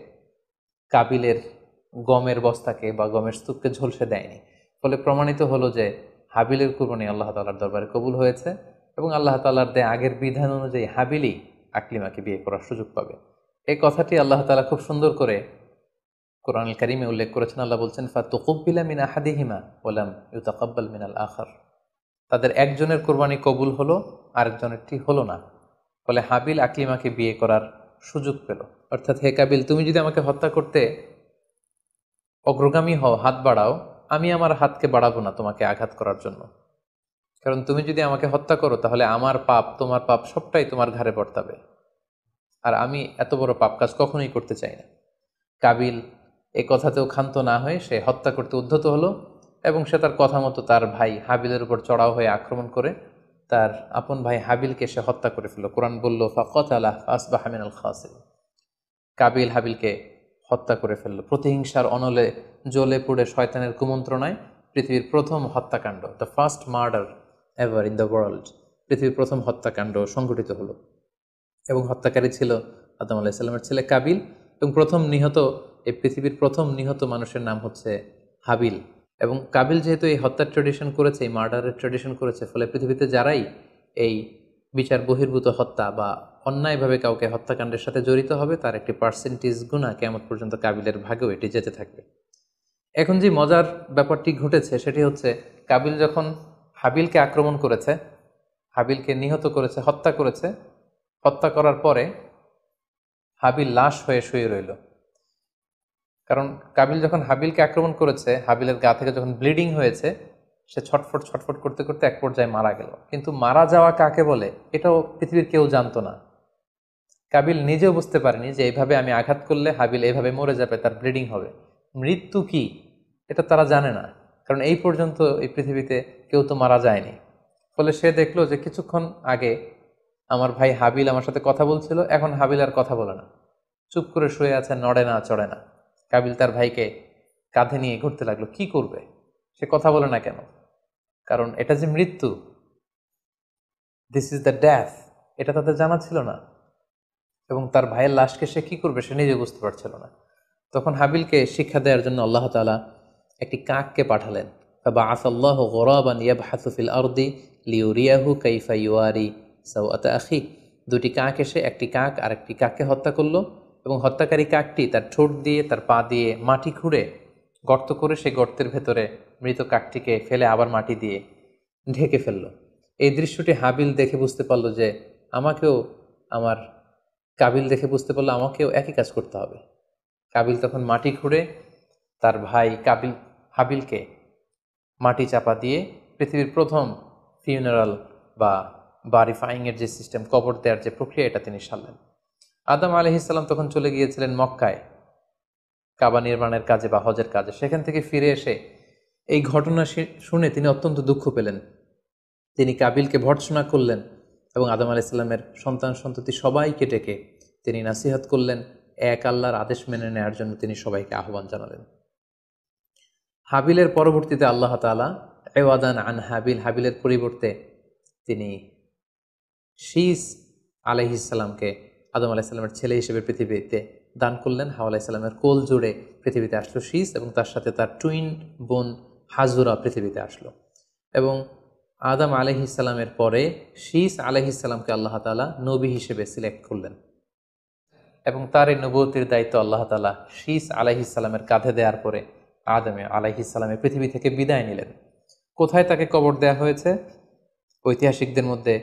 কাবিলের গমের বস্তাকে বা গমের স্তূপকে ঝলসে দেয়নি। ফলে প্রমাণিত হলো যে হাবিলের কুরবানি আল্লাহ তাআলার দরবারে কবুল হয়েছে এবং আল্লাহ তাআলার দেয়া আগের বিধান অনুযায়ী হাবিলই আকলিমাকে বিয়ে করার সুযোগ পাবে। এই কথাটি আল্লাহ তাআলা খুব সুন্দর করে কোরআনুল কারীমে উল্লেখ করেছেন। আল্লাহ বলছেন, ফাতুকুব্বিলা মিন আহাদিহিমা ওয়া লাম ইউতাকাব্বাল মিনাল আখার। তাদের একজনের কোরবানি কবুল হলো, আরেকজনেরটি হলো না। ফলে হাবিল আকলিমাকে বিয়ে করার সুযোগ পেল। অর্থাৎ, হে কাবিল, তুমি যদি আমাকে হত্যা করতে অগ্রগামী হও, হাত বাড়াও, আমি আমার হাতকে বাড়াবো না তোমাকে আঘাত করার জন্য। কারণ তুমি যদি আমাকে হত্যা করো তাহলে আমার পাপ, তোমার পাপ সবটাই তোমার ঘাড়ে বর্তাবে, আর আমি এত বড় পাপ কাজ কখনোই করতে চাই না। কাবিল এই কথাতেও ক্ষান্ত না হয়ে সে হত্যা করতে উদ্ধত হলো এবং সে তার কথা মতো তার ভাই হাবিলের উপর চড়াও হয়ে আক্রমণ করে তার আপন ভাই হাবিলকে সে হত্যা করে ফেলল। কোরআন বলল, ফাকাতালা ফাসবাহা মিনাল খাসিরিন। কাবিল হাবিলকে হত্যা করে ফেলল। প্রতিহিংসার অনলে জ্বলে পুড়ে শয়তানের কুমন্ত্রণায় পৃথিবীর প্রথম হত্যাকাণ্ড, the first murder ever in the world, পৃথিবীর প্রথম হত্যাকাণ্ড সংঘটিত হলো এবং হত্যাকারী ছিল আদম আলাইহিস সালামের ছেলে কাবিল। এবং এই পৃথিবীর প্রথম নিহত মানুষের নাম হচ্ছে হাবিল। এবং কাবিল যেহেতু এই হত্যার ট্রেডিশন করেছে, এই মার্ডারের ট্রেডিশন করেছে, ফলে পৃথিবীতে যারাই এই বিচার বহির্ভূত হত্যা বা অন্যায়ভাবে কাউকে হত্যাকাণ্ডের সাথে জড়িত হবে তার একটি পার্সেন্টেজ গুণা কিয়ামত পর্যন্ত কাবিলের ভাগেও এটি যেতে থাকবে। এখন যে মজার ব্যাপারটি ঘটেছে সেটি হচ্ছে, কাবিল যখন হাবিলকে আক্রমণ করেছে, হাবিলকে নিহত করেছে, হত্যা করেছে, হত্যা করার পরে হাবিল লাশ হয়ে শুয়ে রইল। কারণ কাবিল যখন হাবিলকে আক্রমণ করেছে, হাবিলের গা থেকে যখন ব্লিডিং হয়েছে, সে ছটফট ছটফট করতে করতে এক পর্যায়ে মারা গেল। কিন্তু মারা যাওয়া কাকে বলে এটাও পৃথিবীর কেউ জানতো না। কাবিল নিজেও বুঝতে পারেনি যে এইভাবে আমি আঘাত করলে হাবিল এইভাবে মরে যাবে, তার ব্লিডিং হবে। মৃত্যু কি এটা তারা জানে না, কারণ এই পর্যন্ত এই পৃথিবীতে কেউ তো মারা যায়নি। ফলে সে দেখলো যে কিছুক্ষণ আগে আমার ভাই হাবিল আমার সাথে কথা বলছিল, এখন হাবিল আর কথা বলে না, চুপ করে শুয়ে আছে, নড়ে না চড়ে না। কাবিল তার ভাইকে কাঁধে নিয়ে ঘুরতে লাগলো। কি করবে? সে কথা বলে না কেন? কারণ এটা যে মৃত্যু, দিস ইজ দ্য ডেথ, এটা তাদের জানা ছিল না। এবং তার ভাইয়ের লাশকে সে কি করবে সে নিজে বুঝতে পারছিল না। তখন হাবিলকে শিক্ষা দেওয়ার জন্য আল্লাহ তাআলা একটি কাককে পাঠালেন। فبعث الله غرابا يبحث في الأرض ليريه كيف يواري سوءة أخيه। দুটি কাক এসে একটি কাক আর একটি কাককে হত্যা করলো, এবং হত্যাকারী কাকটি তার ঠোঁট দিয়ে তার পা দিয়ে মাটি খুঁড়ে গর্ত করে সেই গর্তের ভেতরে মৃত কাকটিকে ফেলে আবার মাটি দিয়ে ঢেকে ফেললো। এই দৃশ্যটি হাবিল দেখে বুঝতে পারলো যে আমাকেও, আমার কাবিল দেখে বুঝতে পারলো আমাকেও একই কাজ করতে হবে। কাবিল তখন মাটি খুঁড়ে তার ভাই হাবিলকে মাটি চাপা দিয়ে পৃথিবীর প্রথম ফিউনারাল বা বারিফাইংয়ের যে সিস্টেম, কবর দেওয়ার যে প্রক্রিয়া, এটা তিনি সারলেন। আদম আলাইহিস সালাম তখন চলে গিয়েছিলেন মক্কায় কাবা নির্মাণের কাজে বা হজের কাজে। সেখান থেকে ফিরে এসে এই ঘটনা শুনে তিনি অত্যন্ত দুঃখ পেলেন। তিনি কাবিলকে ভর্ৎসনা করলেন এবং আদম আলাইহিস সালামের সন্তান সন্ততি সবাইকে ডেকে তিনি নাসিহত করলেন। এক আল্লাহর আদেশ মেনে নেওয়ার জন্য তিনি সবাইকে আহ্বান জানালেন। হাবিলের পরবর্তীতে আল্লাহ তাআলা এওয়াদান আন হাবিল, হাবিলের পরিবর্তে তিনি শীস আলাইহিস সালামকে আদম আলাইহিস সালামের ছেলে হিসেবে পৃথিবীতে দান করলেন। হাওয়া আলাইহিস সালামের কোল জুড়ে পৃথিবীতে আসলো শীস, এবং তার সাথে তার টুইন বোন হাজুরা পৃথিবীতে আসলো। এবং আদম আলাইহিস সালামের পরে শীস আলাইহিস সালামকে আল্লাহ তাআলা নবী হিসেবে সিলেক্ট করলেন, এবং তার এই নবুয়তির দায়িত্ব আল্লাহ তাআলা শীস আলাইহিস সালামের কাঁধে দেওয়ার পরে আদম আলাইহিস সালামের পৃথিবী থেকে বিদায় নিলেন। কোথায় তাকে কবর দেয়া হয়েছে? ঐতিহাসিকদের মধ্যে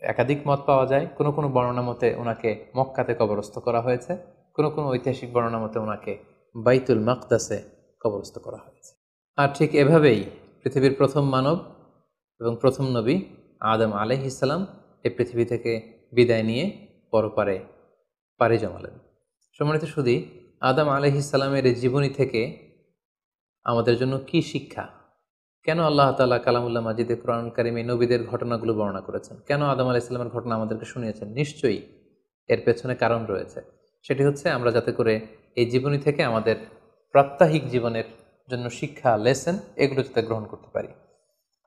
একাধিক মত পাওয়া যায়। কোনো কোনো বর্ণনা মতে ওনাকে মক্কাতে কবরস্থ করা হয়েছে, কোনো কোনো ঐতিহাসিক বর্ণনা মতে ওনাকে বাইতুল মাকদাসে কবরস্থ করা হয়েছে। আর ঠিক এভাবেই পৃথিবীর প্রথম মানব এবং প্রথম নবী আদম আলাইহিস সালাম এই পৃথিবী থেকে বিদায় নিয়ে পরপারে পাড়ি জমালেন। সম্মানিত শুধু আদম আলাইহিস সালামের এই জীবনী থেকে আমাদের জন্য কি শিক্ষা? কেন আল্লাহ তাআলা কালামুল্লাহ মাজিদে কোরআনুল কারীমে নবীদের ঘটনাগুলো বর্ণনা করেছেন? কেন আদম আলাইহিস সালামের ঘটনা আমাদেরকে শুনিয়েছেন? নিশ্চয়ই এর পেছনে কারণ রয়েছে। সেটি হচ্ছে আমরা যাতে করে এই জীবনী থেকে আমাদের প্রাত্যহিক জীবনের জন্য শিক্ষা, লেসন, এগুলো যাতে গ্রহণ করতে পারি।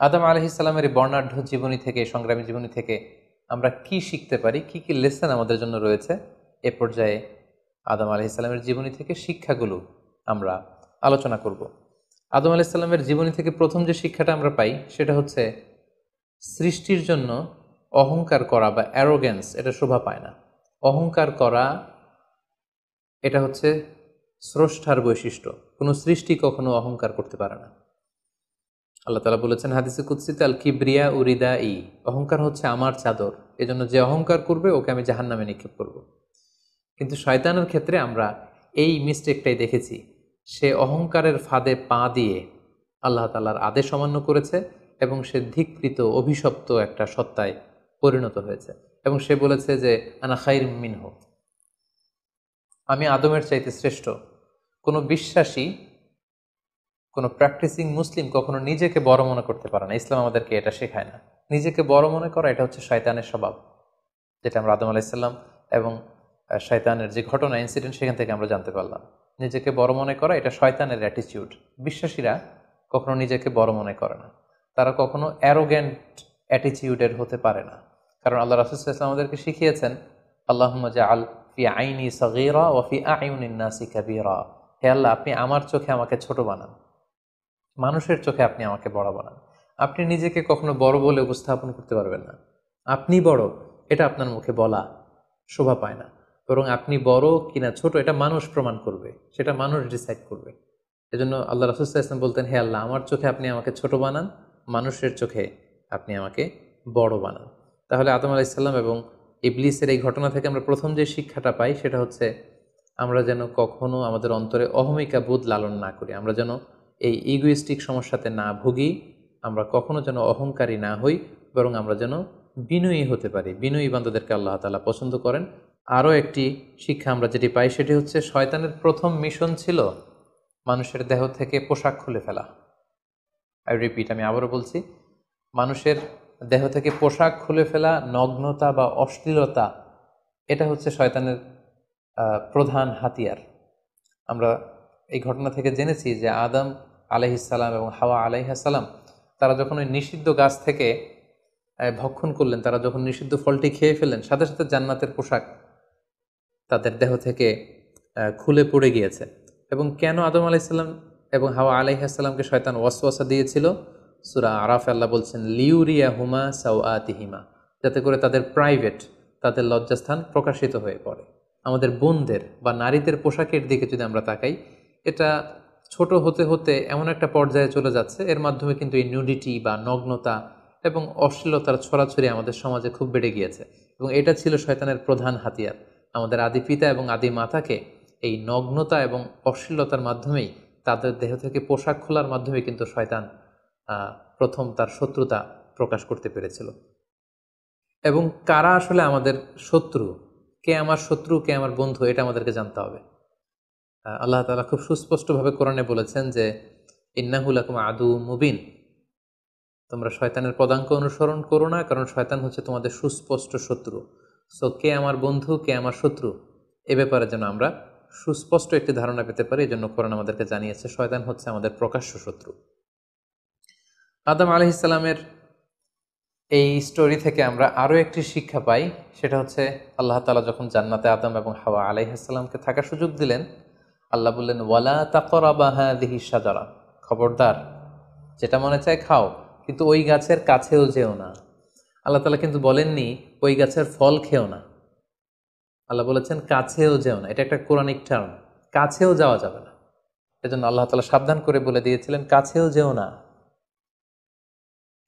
আদম আলাইহিস সালামের এই বর্ণাঢ্য জীবনী থেকে, সংগ্রামী জীবনী থেকে আমরা কি শিখতে পারি, কি কি লেসন আমাদের জন্য রয়েছে, এ পর্যায়ে আদম আলাইহিস সালামের জীবনী থেকে শিক্ষাগুলো আমরা আলোচনা করব। আদম আলাইহিস সালামের জীবনী থেকে প্রথম যে শিক্ষাটা আমরা পাই সেটা হচ্ছে সৃষ্টির জন্য অহংকার করা বা অ্যারোগেন্স এটা শোভা পায় না। অহংকার করা এটা হচ্ছে স্রষ্টার বৈশিষ্ট্য। কোনো সৃষ্টি কখনো অহংকার করতে পারে না। আল্লাহ তাআলা বলেছেন হাদিসে কুদসিতে, আল কিবরিয়া উরিদা ই, অহংকার হচ্ছে আমার চাদর, এজন্য যে অহংকার করবে ওকে আমি জাহান্নামে নিক্ষেপ করব। কিন্তু শয়তানের ক্ষেত্রে আমরা এই মিস্টেকটাই দেখেছি। সে অহংকারের ফাঁদে পা দিয়ে আল্লাহ তাআলার আদেশ অমান্য করেছে এবং সে ধিক্কৃত, অভিশপ্ত একটা সত্তায় পরিণত হয়েছে। এবং সে বলেছে যে আনা খাইর মিনহু, আমি আদমের চাইতে শ্রেষ্ঠ। কোনো বিশ্বাসী, কোনো প্র্যাকটিসিং মুসলিম কখনো নিজেকে বড় মনে করতে পারে না। ইসলাম আমাদেরকে এটা শেখায় না। নিজেকে বড় মনে করা এটা হচ্ছে শয়তানের স্বভাব, যেটা আমরা আদম আলাইহিস সালাম এবং শয়তানের যে ঘটনা, ইনসিডেন্ট, সেখান থেকে আমরা জানতে পারলাম। নিজেকে বড় মনে করা এটা শয়তানের অ্যাটিটিউড। বিশ্বাসীরা কখনো নিজেকে বড় মনে করে না, তারা কখনো অ্যারোগ্যান্ট অ্যাটিটিউডের হতে পারে না। কারণ আল্লাহ রাসূল সাল্লাল্লাহু আলাইহি ওয়াসাল্লাম আমাদেরকে শিখিয়েছেন, আল্লাহুম্মা জাআল ফি আইনি সাগীরা ওয়া ফি আ'ইউনিন নাসি কাবীরা, হে আল্লাহ, আপনি আমার চোখে আমাকে ছোট বানান, মানুষের চোখে আপনি আমাকে বড় বানান। আপনি নিজেকে কখনো বড় বলে উপস্থাপন করতে পারবেন না। আপনি বড় এটা আপনার মুখে বলা শোভা পায় না, বরং আপনি বড় কিনা ছোট এটা মানুষ প্রমাণ করবে, সেটা মানুষ ডিসাইড করবে। এজন্য আল্লাহ রাসূল সাল্লাল্লাহু আলাইহি ওয়াসাল্লাম বলতেন, হে আল্লাহ, আমার চোখে আপনি আমাকে ছোট বানান, মানুষের চোখে আপনি আমাকে বড় বানান। তাহলে আদম আলাইহিস সালাম এবং ইবলিসের এই ঘটনা থেকে আমরা প্রথম যে শিক্ষাটা পাই সেটা হচ্ছে আমরা যেন কখনো আমাদের অন্তরে অহমিকা বোধ লালন না করি, আমরা যেন এই ইগোইস্টিক সমস্যাতে না ভুগি, আমরা কখনো যেন অহংকারী না হই, বরং আমরা যেন বিনয়ী হতে পারি। বিনয়ী বান্দাদেরকে আল্লাহ তাআলা পছন্দ করেন। আরও একটি শিক্ষা আমরা যেটি পাই সেটি হচ্ছে শয়তানের প্রথম মিশন ছিল মানুষের দেহ থেকে পোশাক খুলে ফেলা। আই রিপিট, আমি আবারও বলছি, মানুষের দেহ থেকে পোশাক খুলে ফেলা, নগ্নতা বা অশ্লীলতা, এটা হচ্ছে শয়তানের প্রধান হাতিয়ার। আমরা এই ঘটনা থেকে জেনেছি যে আদম আলাইহিসসালাম এবং হাওয়া আলাইহিসসালাম তারা যখন ওই নিষিদ্ধ গাছ থেকে ভক্ষণ করলেন, তারা যখন নিষিদ্ধ ফলটি খেয়ে ফেললেন, সাথে সাথে জান্নাতের পোশাক তাদের দেহ থেকে খুলে পড়ে গিয়েছে। এবং কেন আদম আলাইহিসসালাম এবং হাওয়া আলাইহিসসালামকে শয়তান ওয়াসওয়াসা দিয়েছিল? সূরা আরাফে আল্লাহ বলছেন, লিউরিয়া হুমা সাওআতিহিমা, যাতে করে তাদের প্রাইভেট, তাদের লজ্জাস্থান প্রকাশিত হয়ে পড়ে। আমাদের বোনদের বা নারীদের পোশাকের দিকে যদি আমরা তাকাই, এটা ছোট হতে হতে এমন একটা পর্যায়ে চলে যাচ্ছে, এর মাধ্যমে কিন্তু এই নিউডিটি বা নগ্নতা এবং অশ্লীলতার ছড়াছড়ি আমাদের সমাজে খুব বেড়ে গিয়েছে। এবং এটা ছিল শয়তানের প্রধান হাতিয়ার। আমাদের আদি পিতা এবং আদি মাতাকে এই নগ্নতা এবং অশ্লীলতার মাধ্যমেই, তাদের দেহ থেকে পোশাক খোলার মাধ্যমে কিন্তু শয়তান প্রথম তার শত্রুতা প্রকাশ করতে পেরেছিল। এবং কারা আসলে আমাদের শত্রু, কে আমার শত্রু, কে আমার বন্ধু, এটা আমাদেরকে জানতে হবে। আল্লাহ তাআলা খুব সুস্পষ্টভাবে কোরআনে বলেছেন যে ইন্নাহু লাকুম আদু মুবিন, তোমরা শয়তানের পদাঙ্ক অনুসরণ করো না, কারণ শয়তান হচ্ছে তোমাদের সুস্পষ্ট শত্রু। সো কে আমার বন্ধু, কে আমার শত্রু, এ ব্যাপারে যেন আমরা সুস্পষ্ট একটি ধারণা পেতে পারি, এই জন্য কোরআন আমাদেরকে জানিয়েছে শয়তান হচ্ছে আমাদের প্রকাশ্য শত্রু। আদম আলাইহিসসালামের এই স্টোরি থেকে আমরা আরও একটি শিক্ষা পাই, সেটা হচ্ছে আল্লাহ তাআলা যখন জান্নাতে আদম এবং হাওয়া আলাইহিসসালামকে থাকার সুযোগ দিলেন, আল্লাহ বললেন ওয়ালা তাকরাবা হাযিহি শাজারা, খবরদার যেটা মনে চায় খাও, কিন্তু ওই গাছের কাছেও যেও না। আল্লাহ তাআলা কিন্তু বলেননি ওই গাছের ফল খেও না, আল্লাহ বলেছেন কাছেও যেও না। এটা একটা কোরআনিক টার্ম, কাছেও যাওয়া যাবে না। এজন্য আল্লাহ তাআলা সাবধান করে বলে দিয়েছিলেন কাছেও যেও না।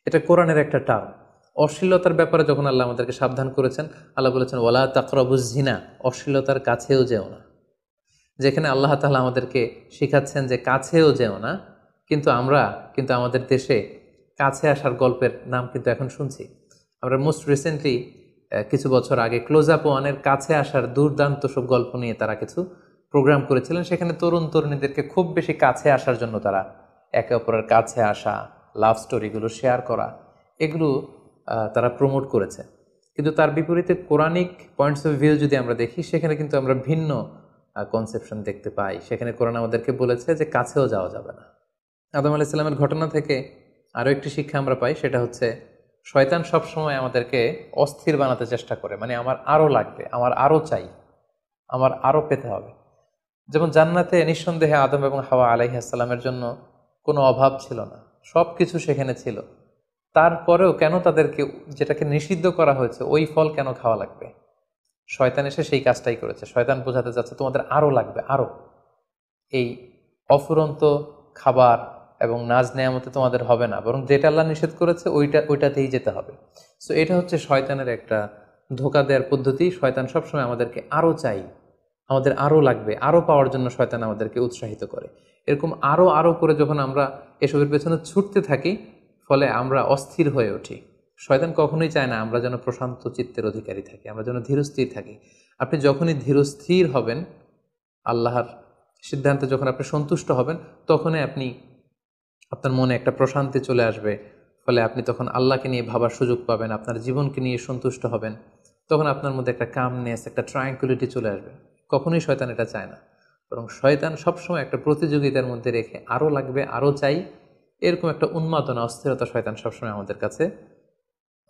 এটা কোরআনের একটা টার্ম। অশ্লীলতার ব্যাপারে যখন আল্লাহ আমাদেরকে সাবধান করেছেন, আল্লাহ বলেছেন ওয়ালা তাকরাবুজ জিনা, অশ্লীলতার কাছেও যেও না। যেখানে আল্লাহ তাআলা আমাদেরকে শেখাচ্ছেন যে কাছেও যেও না, কিন্তু আমরা আমাদের দেশে কাছে আসার গল্পের নাম কিন্তু এখন শুনছি। আমরা মোস্ট রিসেন্টলি কিছু বছর আগে ক্লোজ আপ ওয়ানের কাছে আসার দুর্দান্ত সব গল্প নিয়ে তারা কিছু প্রোগ্রাম করেছিলেন। সেখানে তরুণ তরুণীদেরকে খুব বেশি কাছে আসার জন্য তারা একে অপরের কাছে আসা, লাভ স্টোরিগুলো শেয়ার করা, এগুলো তারা প্রমোট করেছে। কিন্তু তার বিপরীতে কোরআনিক পয়েন্টস অফ ভিউ যদি আমরা দেখি, সেখানে কিন্তু আমরা ভিন্ন কনসেপশন দেখতে পাই। সেখানে কোরআন আমাদেরকে বলেছে যে কাছেও যাওয়া যাবে না। আদম আলাইহিস সালামের ঘটনা থেকে আরও একটি শিক্ষা আমরা পাই, সেটা হচ্ছে শয়তান সবসময় আমাদেরকে অস্থির বানাতে চেষ্টা করে। মানে আমার আরও লাগবে, আমার আরও চাই, আমার আরও পেতে হবে। যেমন জান্নাতে নিঃসন্দেহে আদম এবং হাওয়া আলাইহিস সালামের জন্য কোনো অভাব ছিল না, সব কিছু সেখানে ছিল। তারপরেও কেন তাদেরকে, যেটাকে নিষিদ্ধ করা হয়েছে, ওই ফল কেন খাওয়া লাগবে? শয়তান এসে সেই কাজটাই করেছে। শয়তান বোঝাতে যাচ্ছে তোমাদের আরও লাগবে, আরও। এই অফুরন্ত খাবার এবং নাজ নেয়ামতে তোমাদের হবে না, বরং যেটা আল্লাহ নিষেধ করেছে ওইটাতেই যেতে হবে। সো এটা হচ্ছে শয়তানের একটা ধোঁকা দেওয়ার পদ্ধতি। শয়তান সবসময় আমাদেরকে আরও চাই, আমাদের আরও লাগবে, আরও পাওয়ার জন্য শয়তান আমাদেরকে উৎসাহিত করে। এরকম আরও আরও করে যখন আমরা এসবের পেছনে ছুটতে থাকি, ফলে আমরা অস্থির হয়ে উঠি। শয়তান কখনোই চায় না আমরা যেন প্রশান্ত চিত্তের অধিকারী থাকি, আমরা যেন ধীরস্থির থাকি। আপনি যখনই ধীরস্থির হবেন, আল্লাহর সিদ্ধান্তে যখন আপনি সন্তুষ্ট হবেন, তখনই আপনার মনে একটা প্রশান্তি চলে আসবে। ফলে আপনি তখন আল্লাহকে নিয়ে ভাবার সুযোগ পাবেন, আপনার জীবনকে নিয়ে সন্তুষ্ট হবেন। তখন আপনার মধ্যে একটা কামনেস, একটা ট্রাঙ্কুইলিটি চলে আসবে। কখনোই শয়তান এটা চায় না, বরং শয়তান সবসময় একটা প্রতিযোগিতার মধ্যে রেখে আরও লাগবে, আরও চাই, এরকম একটা উন্মাদনা, অস্থিরতা শয়তান সবসময়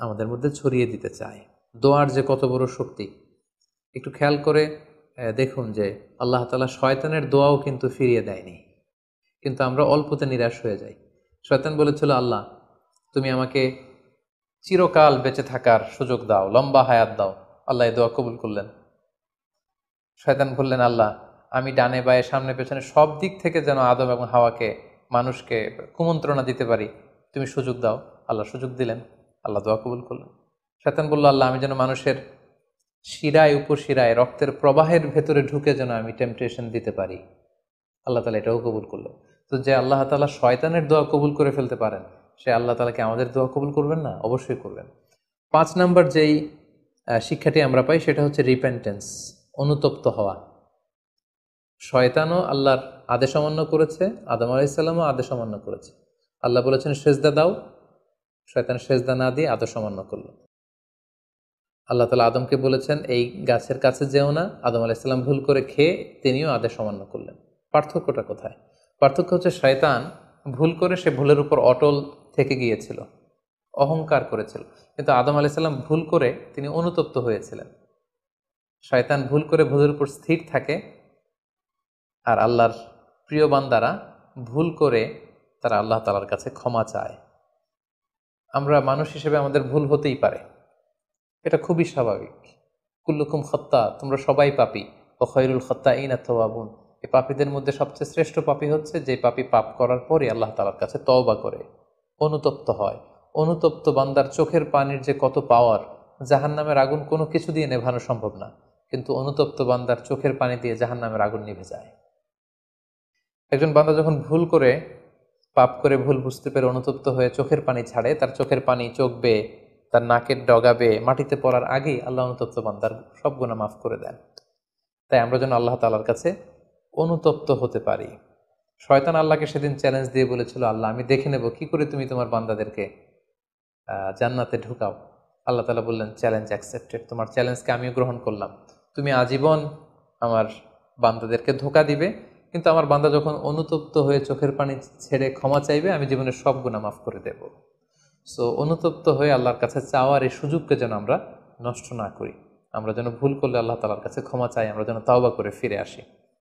আমাদের মধ্যে ছড়িয়ে দিতে চায়। দোয়ার যে কত বড় শক্তি, একটু খেয়াল করে দেখুন যে আল্লাহ তাআলা শয়তানের দোয়াও কিন্তু ফিরিয়ে দেয়নি, কিন্তু আমরা অল্পতে নিরাশ হয়ে যাই। শয়তান বলেছিল আল্লাহ তুমি আমাকে চিরকাল বেঁচে থাকার সুযোগ দাও, লম্বা হায়াত দাও। আল্লাহ এই দোয়া কবুল করলেন। শয়তান বললেন আল্লাহ আমি ডানে বায়ে সামনে পেছনে সব দিক থেকে যেন আদম এবং হাওয়াকে, মানুষকে কুমন্ত্রণা দিতে পারি, তুমি সুযোগ দাও। আল্লাহ সুযোগ দিলেন, আল্লাহ দোয়া কবুল করলেন। শয়তান বলল আল্লাহ আমি যেন মানুষের শিরায় উপশিরায় রক্তের প্রবাহের ভেতরে ঢুকে যেন আমি টেম্পটেশন দিতে পারি। আল্লাহ তাআলা এটাও কবুল করলেন। তো যে আল্লাহ তাআলা শয়তানের দোয়া কবুল করে ফেলতে পারেন, সে আল্লাহ তাআলাকে আমাদের দোয়া কবুল করবেন না? অবশ্যই করবেন। 5 নম্বর যেই শিক্ষাটি আমরা পাই, সেটা হচ্ছে রিপেন্টেন্স, অনুতপ্ত হওয়া। শয়তানও আল্লাহর আদেশ অমান্য করেছে, আদম আলাইহিস সালামও আদেশ অমান্য করেছে। আল্লাহ বলেছেন সেজদা দাও, শয়তান সেজদা না দিয়ে আদর্শ অমান্য করল। আল্লাহ তাআলা আদমকে বলেছেন এই গাছের কাছে যেও না, আদম আলাইহিস সালাম ভুল করে খেয়ে তিনিও আদেশ অমান্য করলেন। পার্থক্যটা কোথায়? পার্থক্য হচ্ছে শয়তান ভুল করে সে ভুলের উপর অটল থেকে গিয়েছিল, অহংকার করেছিল, কিন্তু আদম আলাইহিস সালাম ভুল করে তিনি অনুতপ্ত হয়েছিলেন। শয়তান ভুল করে ভুলের উপর স্থির থাকে, আর আল্লাহর প্রিয় বান্দারা ভুল করে তারা আল্লাহ তাআলার কাছে ক্ষমা চায়। আমরা মানুষ হিসেবে আমাদের ভুল হতেই পারে, এটা খুবই স্বাভাবিক। কুল্লুকুম খত্তা, তোমরা সবাই পাপী, ও খৈরুল খত্তাইনা তাওয়াবুন, এই পাপীদের মধ্যে সবচেয়ে শ্রেষ্ঠ পাপী হচ্ছে যে পাপী পাপ করার পরে আল্লাহ তাআলার কাছে তওবা করে, অনুতপ্ত হয়। অনুতপ্ত বান্দার চোখের পানির যে কত পাওয়ার, জাহান্নামের আগুন কোনো কিছু দিয়ে নেভানো সম্ভব না, কিন্তু অনুতপ্ত বান্দার চোখের পানি দিয়ে জাহান্নামের আগুন নিভে যায়। একজন বান্দা যখন ভুল করে, পাপ করে, ভুল বুঝতে পেরে অনুতপ্ত হয়ে চোখের পানি ছাড়ে, তার চোখের পানি চোখ বেয়ে, তার নাকের ডগা বেয়ে মাটিতে পড়ার আগেই আল্লাহ অনুতপ্ত বান্দার সব গুনাহ মাফ করে দেন। তাই আমরা যেন আল্লাহ তাআলার কাছে অনুতপ্ত হতে পারি। শয়তান আল্লাহকে সেদিন চ্যালেঞ্জ দিয়ে বলেছিল, আল্লাহ আমি দেখে নেব কি করে তুমি তোমার বান্দাদেরকে জান্নাতে ঢুকাও। আল্লাহ তাআলা বললেন, চ্যালেঞ্জ অ্যাকসেপ্টেড, তোমার চ্যালেঞ্জকে আমিও গ্রহণ করলাম। তুমি আজীবন আমার বান্দাদেরকে ধোঁকা দিবে, কিন্তু আমার বান্দা যখন অনুতপ্ত হয়ে চোখের পানি ছেড়ে ক্ষমা চাইবে, আমি জীবনের সব গুনাহ মাফ করে দেব। সো অনুতপ্ত হয়ে আল্লাহর কাছে চাওয়ার এই সুযোগকে যেন আমরা নষ্ট না করি। আমরা যেন ভুল করলে আল্লাহ তাআলার কাছে ক্ষমা চাই, আমরা যেন তাওবা করে ফিরে আসি।